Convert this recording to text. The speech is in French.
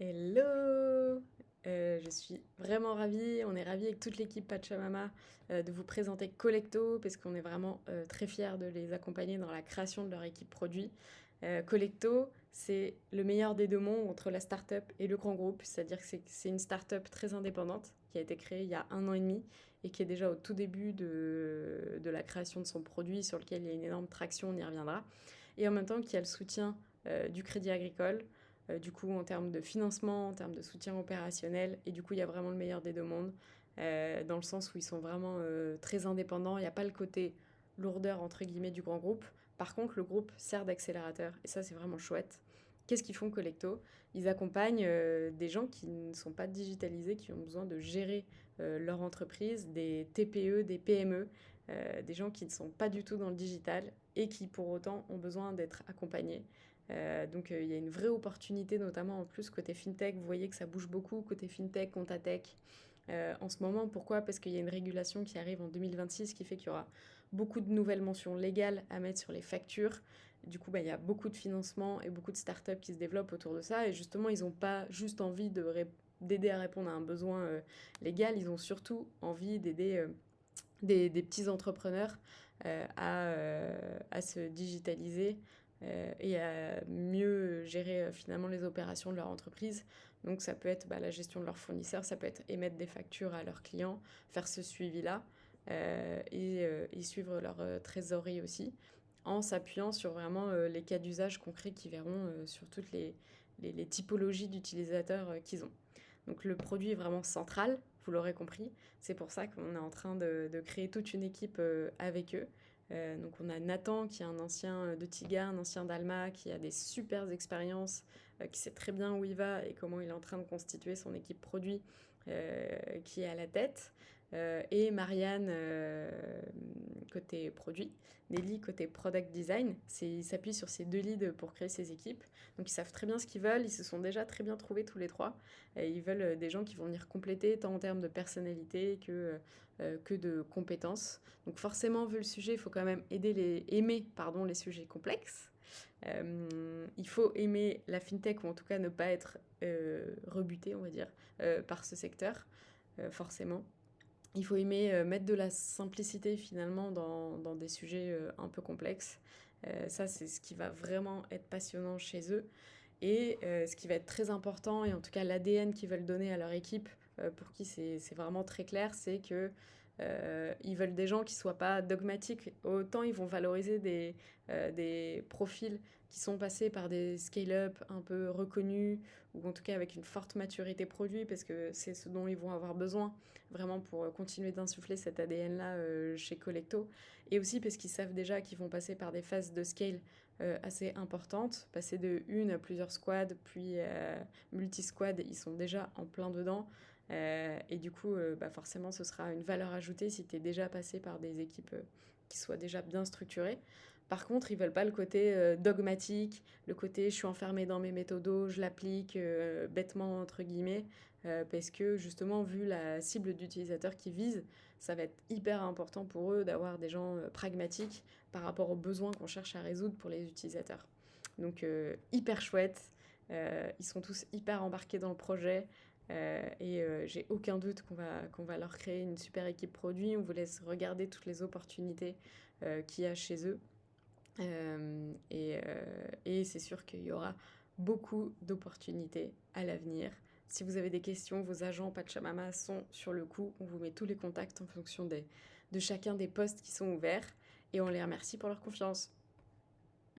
Hello! Je suis vraiment ravie, on est ravis avec toute l'équipe Pachamama de vous présenter Collecto parce qu'on est vraiment très fiers de les accompagner dans la création de leur équipe produit. Collecto, c'est le meilleur des deux mondes entre la start-up et le grand groupe, c'est-à-dire que c'est une start-up très indépendante qui a été créée il y a 1 an et demi et qui est déjà au tout début de la création de son produit sur lequel il y a une énorme traction, on y reviendra, et en même temps qui a le soutien du Crédit Agricole, du coup en termes de financement, en termes de soutien opérationnel, et du coup il y a vraiment le meilleur des deux mondes, dans le sens où ils sont vraiment très indépendants, il n'y a pas le côté lourdeur entre guillemets du grand groupe. Par contre, le groupe sert d'accélérateur, et ça c'est vraiment chouette. Qu'est-ce qu'ils font Collecto? Ils accompagnent des gens qui ne sont pas digitalisés, qui ont besoin de gérer leur entreprise, des TPE, des PME, des gens qui ne sont pas du tout dans le digital et qui pour autant ont besoin d'être accompagnés. Donc il y a une vraie opportunité, notamment en plus côté fintech. Vous voyez que ça bouge beaucoup côté fintech, comptatech. En ce moment, pourquoi? Parce qu'il y a une régulation qui arrive en 2026 qui fait qu'il y aura beaucoup de nouvelles mentions légales à mettre sur les factures. Du coup, il y a beaucoup de financement et beaucoup de startups qui se développent autour de ça. Et justement, ils n'ont pas juste envie d'aider à répondre à un besoin légal, ils ont surtout envie d'aider des petits entrepreneurs à se digitaliser et à mieux gérer finalement les opérations de leur entreprise. Donc ça peut être la gestion de leurs fournisseurs, ça peut être émettre des factures à leurs clients, faire ce suivi-là et suivre leur trésorerie aussi, en s'appuyant sur vraiment les cas d'usage concrets qu'ils verront sur toutes les typologies d'utilisateurs qu'ils ont. Donc le produit est vraiment central, vous l'aurez compris. C'est pour ça qu'on est en train de créer toute une équipe avec eux. Donc on a Nathan qui est un ancien de Tiga, un ancien d'Alma, qui a des super expériences, qui sait très bien où il va et comment il est en train de constituer son équipe produit, qui est à la tête. Et Marianne côté produit, Nelly côté product design. Ils s'appuient sur ces deux leads pour créer ces équipes. Donc ils savent très bien ce qu'ils veulent, ils se sont déjà très bien trouvés tous les trois. Et ils veulent des gens qui vont venir compléter tant en termes de personnalité que de compétences. Donc forcément, vu le sujet, il faut quand même aimer les sujets complexes. Il faut aimer la fintech, ou en tout cas ne pas être rebuté, on va dire, par ce secteur, forcément. Il faut aimer mettre de la simplicité finalement dans des sujets un peu complexes. Ça, c'est ce qui va vraiment être passionnant chez eux. Et ce qui va être très important, et en tout cas l'ADN qu'ils veulent donner à leur équipe, pour qui c'est vraiment très clair, c'est que ils veulent des gens qui soient pas dogmatiques. Autant ils vont valoriser des profils qui sont passés par des scale-up un peu reconnus, ou en tout cas avec une forte maturité produit, parce que c'est ce dont ils vont avoir besoin vraiment pour continuer d'insuffler cet ADN-là chez Collecto. Et aussi parce qu'ils savent déjà qu'ils vont passer par des phases de scale assez importantes, passer de une à plusieurs squads, puis multi-squad, ils sont déjà en plein dedans. Et du coup, forcément, ce sera une valeur ajoutée si tu es déjà passé par des équipes qui soient déjà bien structurées. Par contre, ils veulent pas le côté dogmatique, le côté je suis enfermé dans mes méthodos, je l'applique bêtement entre guillemets, parce que justement, vu la cible d'utilisateurs qu'ils visent, ça va être hyper important pour eux d'avoir des gens pragmatiques par rapport aux besoins qu'on cherche à résoudre pour les utilisateurs. Donc hyper chouette, ils sont tous hyper embarqués dans le projet. J'ai aucun doute qu'on va leur créer une super équipe produit. On vous laisse regarder toutes les opportunités qu'il y a chez eux. Et c'est sûr qu'il y aura beaucoup d'opportunités à l'avenir. Si vous avez des questions, vos agents Pachamama sont sur le coup. On vous met tous les contacts en fonction de chacun des postes qui sont ouverts. Et on les remercie pour leur confiance.